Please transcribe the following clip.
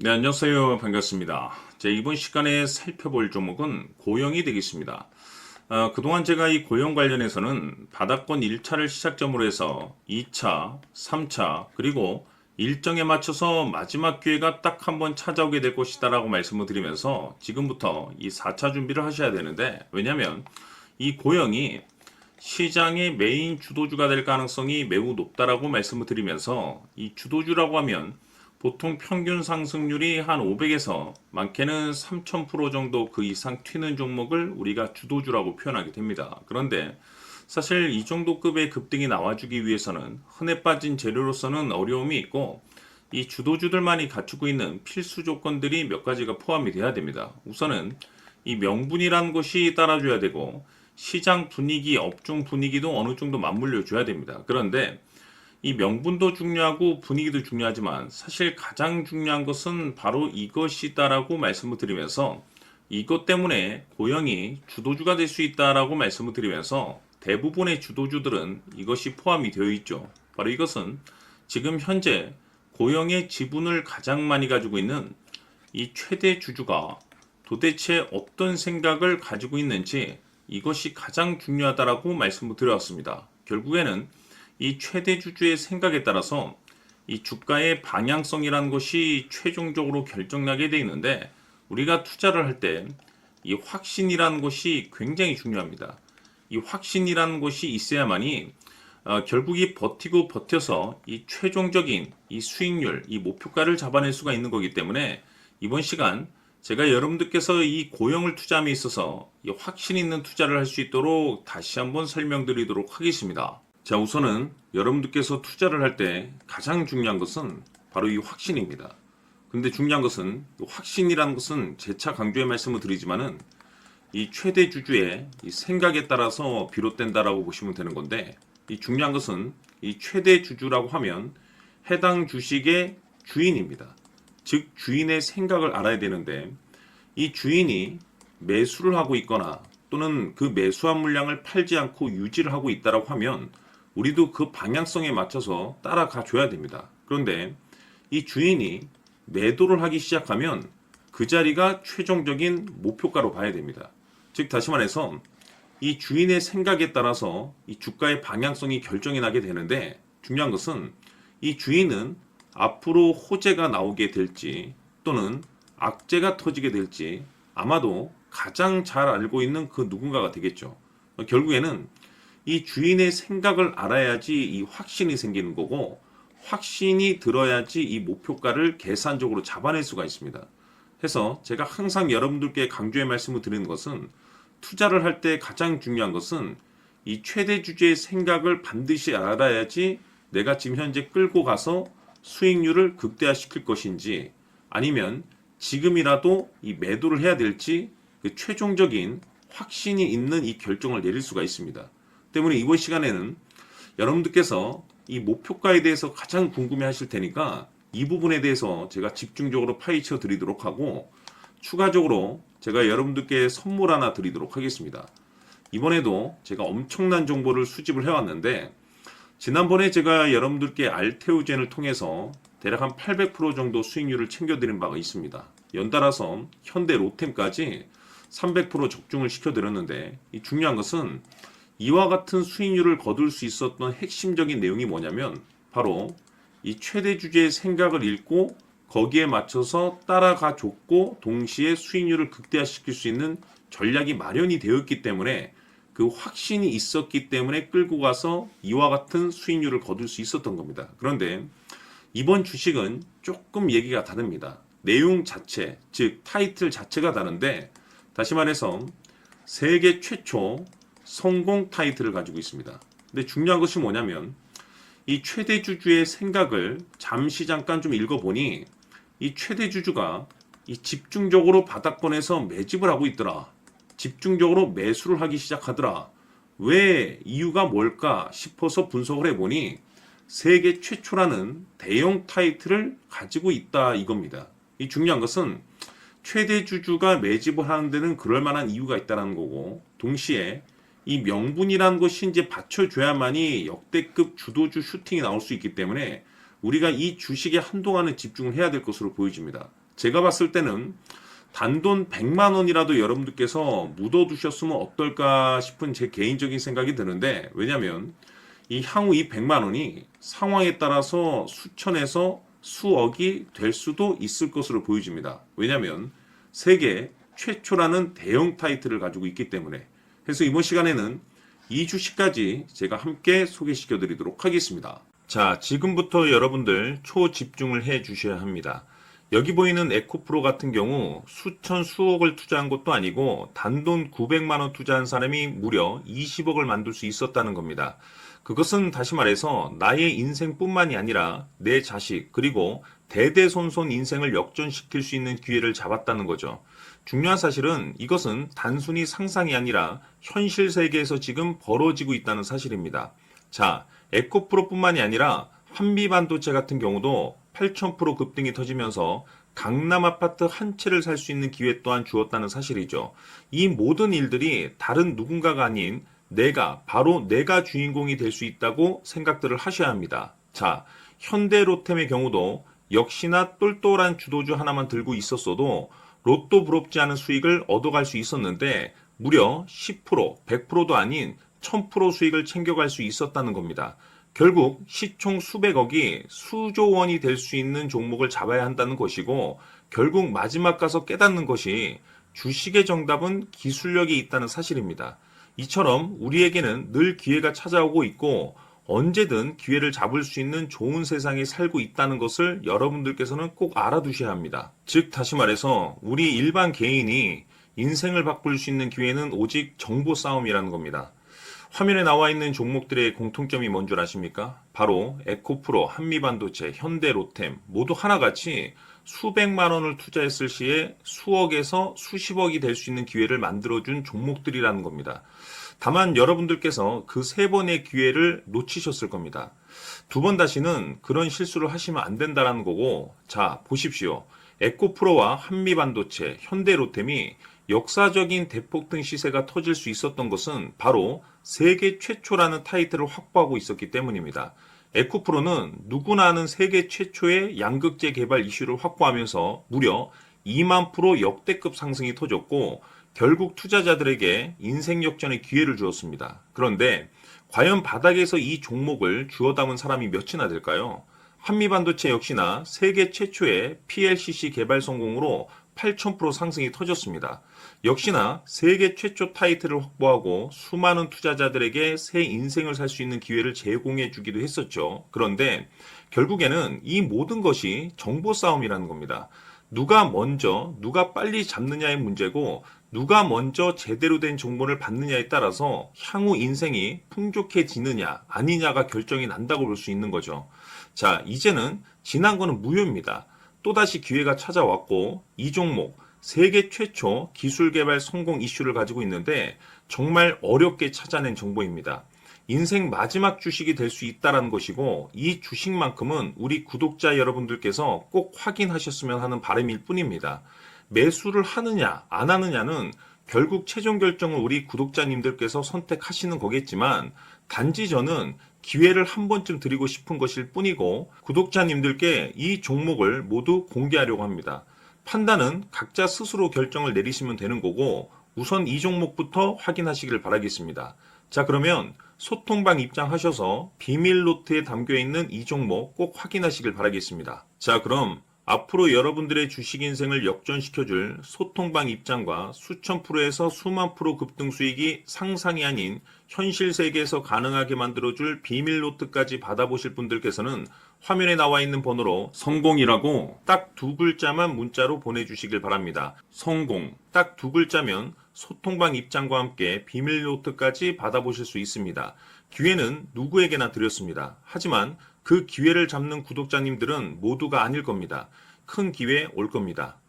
네, 안녕하세요. 반갑습니다. 이번 시간에 살펴볼 종목은 고영이 되겠습니다. 그동안 제가 이 고영 관련해서는 바닥권 1차를 시작점으로 해서 2차, 3차, 그리고 일정에 맞춰서 마지막 기회가 딱 한 번 찾아오게 될 것이다라고 말씀을 드리면서 지금부터 이 4차 준비를 하셔야 되는데, 왜냐하면 이 고영이 시장의 메인 주도주가 될 가능성이 매우 높다라고 말씀을 드리면서, 이 주도주라고 하면 보통 평균 상승률이 한 500에서 많게는 3000% 정도 그 이상 튀는 종목을 우리가 주도주라고 표현하게 됩니다. 그런데 사실 이 정도 급의 급등이 나와주기 위해서는 흔해 빠진 재료로서는 어려움이 있고, 이 주도주들만이 갖추고 있는 필수 조건들이 몇 가지가 포함이 돼야 됩니다. 우선은 이 명분이라는 것이 따라줘야 되고, 시장 분위기, 업종 분위기도 어느 정도 맞물려 줘야 됩니다. 그런데 이 명분도 중요하고 분위기도 중요하지만 사실 가장 중요한 것은 바로 이것이다라고 말씀을 드리면서, 이것 때문에 고영이 주도주가 될 수 있다라고 말씀을 드리면서 대부분의 주도주들은 이것이 포함이 되어 있죠. 바로 이것은 지금 현재 고영의 지분을 가장 많이 가지고 있는 이 최대 주주가 도대체 어떤 생각을 가지고 있는지, 이것이 가장 중요하다라고 말씀을 드렸습니다. 결국에는 이 최대 주주의 생각에 따라서 이 주가의 방향성이라는 것이 최종적으로 결정나게 되어 있는데, 우리가 투자를 할 때 이 확신이라는 것이 굉장히 중요합니다. 이 확신이라는 것이 있어야만이 결국이 버티고 버텨서 이 최종적인 이 수익률, 이 목표가를 잡아낼 수가 있는 거기 때문에, 이번 시간 제가 여러분들께서 이 고영을 투자함에 있어서 이 확신 있는 투자를 할 수 있도록 다시 한번 설명드리도록 하겠습니다. 자, 우선은 여러분들께서 투자를 할 때 가장 중요한 것은 바로 이 확신입니다. 근데 중요한 것은 확신이라는 것은 재차 강조의 말씀을 드리지만은 이 최대 주주의 이 생각에 따라서 비롯된다라고 보시면 되는 건데, 이 중요한 것은 이 최대 주주라고 하면 해당 주식의 주인입니다. 즉 주인의 생각을 알아야 되는데, 이 주인이 매수를 하고 있거나 또는 그 매수한 물량을 팔지 않고 유지를 하고 있다라고 하면 우리도 그 방향성에 맞춰서 따라가 줘야 됩니다. 그런데 이 주인이 매도를 하기 시작하면 그 자리가 최종적인 목표가로 봐야 됩니다. 즉 다시 말해서 이 주인의 생각에 따라서 이 주가의 방향성이 결정이 나게 되는데, 중요한 것은 이 주인은 앞으로 호재가 나오게 될지 또는 악재가 터지게 될지 아마도 가장 잘 알고 있는 그 누군가가 되겠죠. 결국에는 이 주인의 생각을 알아야지 이 확신이 생기는 거고, 확신이 들어야지 이 목표가를 계산적으로 잡아낼 수가 있습니다. 해서 제가 항상 여러분들께 강조의 말씀을 드리는 것은, 투자를 할 때 가장 중요한 것은 이 최대 주주의 생각을 반드시 알아야지 내가 지금 현재 끌고 가서 수익률을 극대화시킬 것인지, 아니면 지금이라도 이 매도를 해야 될지 그 최종적인 확신이 있는 이 결정을 내릴 수가 있습니다. 때문에 이번 시간에는 여러분들께서 이 목표가에 대해서 가장 궁금해 하실 테니까 이 부분에 대해서 제가 집중적으로 파헤쳐 드리도록 하고, 추가적으로 제가 여러분들께 선물 하나 드리도록 하겠습니다. 이번에도 제가 엄청난 정보를 수집을 해왔는데, 지난번에 제가 여러분들께 알테오젠을 통해서 대략 한 800% 정도 수익률을 챙겨드린 바가 있습니다. 연달아서 현대 로템까지 300% 적중을 시켜드렸는데, 이 중요한 것은 이와 같은 수익률을 거둘 수 있었던 핵심적인 내용이 뭐냐면, 바로 이 최대 주주의 생각을 읽고 거기에 맞춰서 따라가 줬고 동시에 수익률을 극대화시킬 수 있는 전략이 마련이 되었기 때문에, 그 확신이 있었기 때문에 끌고 가서 이와 같은 수익률을 거둘 수 있었던 겁니다. 그런데 이번 주식은 조금 얘기가 다릅니다. 내용 자체, 즉 타이틀 자체가 다른데, 다시 말해서 세계 최초 성공 타이틀을 가지고 있습니다. 근데 중요한 것이 뭐냐면, 이 최대 주주의 생각을 잠시 잠깐 좀 읽어보니, 이 최대 주주가 이 집중적으로 바닥권에서 매집을 하고 있더라. 집중적으로 매수를 하기 시작하더라. 왜, 이유가 뭘까 싶어서 분석을 해보니 세계 최초라는 대형 타이틀을 가지고 있다 이겁니다. 이 중요한 것은 최대 주주가 매집을 하는 데는 그럴 만한 이유가 있다는 거고, 동시에 이 명분이라는 것이 이제 받쳐줘야만이 역대급 주도주 슈팅이 나올 수 있기 때문에 우리가 이 주식에 한동안은 집중을 해야 될 것으로 보여집니다. 제가 봤을 때는 단돈 100만 원이라도 여러분들께서 묻어두셨으면 어떨까 싶은 제 개인적인 생각이 드는데, 왜냐면 이 향후 이 100만 원이 상황에 따라서 수천에서 수억이 될 수도 있을 것으로 보여집니다. 왜냐면 세계 최초라는 대형 타이틀을 가지고 있기 때문에. 그래서 이번 시간에는 이 주식까지 제가 함께 소개시켜 드리도록 하겠습니다. 자, 지금부터 여러분들 초집중을 해 주셔야 합니다. 여기 보이는 에코프로 같은 경우 수천 수억을 투자한 것도 아니고 단돈 900만 원 투자한 사람이 무려 20억을 만들 수 있었다는 겁니다. 그것은 다시 말해서 나의 인생뿐만이 아니라 내 자식 그리고 대대손손 인생을 역전시킬 수 있는 기회를 잡았다는 거죠. 중요한 사실은 이것은 단순히 상상이 아니라 현실 세계에서 지금 벌어지고 있다는 사실입니다. 자, 에코프로뿐만이 아니라 한미반도체 같은 경우도 8,000% 급등이 터지면서 강남 아파트 한 채를 살 수 있는 기회 또한 주었다는 사실이죠. 이 모든 일들이 다른 누군가가 아닌 바로 내가 주인공이 될 수 있다고 생각들을 하셔야 합니다. 자, 현대로템의 경우도 역시나 똘똘한 주도주 하나만 들고 있었어도 로또 부럽지 않은 수익을 얻어갈 수 있었는데 무려 10%, 100%도 아닌 1000% 수익을 챙겨갈 수 있었다는 겁니다. 결국 시총 수백억이 수조 원이 될 수 있는 종목을 잡아야 한다는 것이고, 결국 마지막 가서 깨닫는 것이 주식의 정답은 기술력이 있다는 사실입니다. 이처럼 우리에게는 늘 기회가 찾아오고 있고 언제든 기회를 잡을 수 있는 좋은 세상에 살고 있다는 것을 여러분들께서는 꼭 알아두셔야 합니다. 즉 다시 말해서 우리 일반 개인이 인생을 바꿀 수 있는 기회는 오직 정보 싸움이라는 겁니다. 화면에 나와 있는 종목들의 공통점이 뭔 줄 아십니까? 바로 에코프로, 한미반도체, 현대로템 모두 하나같이 수백만 원을 투자했을 시에 수억에서 수십억이 될 수 있는 기회를 만들어준 종목들이라는 겁니다. 다만 여러분들께서 그 세 번의 기회를 놓치셨을 겁니다. 두 번 다시는 그런 실수를 하시면 안 된다는 거고, 자 보십시오. 에코프로와 한미반도체, 현대로템이 역사적인 대폭등 시세가 터질 수 있었던 것은 바로 세계 최초라는 타이틀을 확보하고 있었기 때문입니다. 에코프로는 누구나 아는 세계 최초의 양극재 개발 이슈를 확보하면서 무려 2만 프로 역대급 상승이 터졌고 결국 투자자들에게 인생 역전의 기회를 주었습니다. 그런데 과연 바닥에서 이 종목을 주워 담은 사람이 몇이나 될까요? 한미반도체 역시나 세계 최초의 PLCC 개발 성공으로 8,000% 상승이 터졌습니다. 역시나 세계 최초 타이틀을 확보하고 수많은 투자자들에게 새 인생을 살 수 있는 기회를 제공해 주기도 했었죠. 그런데 결국에는 이 모든 것이 정보 싸움이라는 겁니다. 누가 먼저, 누가 빨리 잡느냐의 문제고 누가 먼저 제대로 된 정보를 받느냐에 따라서 향후 인생이 풍족해지느냐 아니냐가 결정이 난다고 볼 수 있는 거죠. 자, 이제는 지난 거는 무효입니다. 또다시 기회가 찾아왔고 이 종목 세계 최초 기술 개발 성공 이슈를 가지고 있는데 정말 어렵게 찾아낸 정보입니다. 인생 마지막 주식이 될 수 있다는 것이고 이 주식만큼은 우리 구독자 여러분들께서 꼭 확인하셨으면 하는 바람일 뿐입니다. 매수를 하느냐 안 하느냐는 결국 최종 결정을 우리 구독자님들께서 선택하시는 거겠지만 단지 저는 기회를 한 번쯤 드리고 싶은 것일 뿐이고 구독자님들께 이 종목을 모두 공개하려고 합니다. 판단은 각자 스스로 결정을 내리시면 되는 거고 우선 이 종목부터 확인하시길 바라겠습니다. 자, 그러면 소통방 입장하셔서 비밀 노트에 담겨있는 이 종목 꼭 확인하시길 바라겠습니다. 자, 그럼 앞으로 여러분들의 주식 인생을 역전시켜줄 소통방 입장과 수천 프로에서 수만 프로 급등 수익이 상상이 아닌 현실 세계에서 가능하게 만들어줄 비밀 노트까지 받아보실 분들께서는 화면에 나와 있는 번호로 성공이라고 딱 두 글자만 문자로 보내주시길 바랍니다. 성공 딱 두 글자면 소통방 입장과 함께 비밀 노트까지 받아보실 수 있습니다. 기회는 누구에게나 드렸습니다. 하지만 그 기회를 잡는 구독자님들은 모두가 아닐 겁니다. 큰 기회 올 겁니다.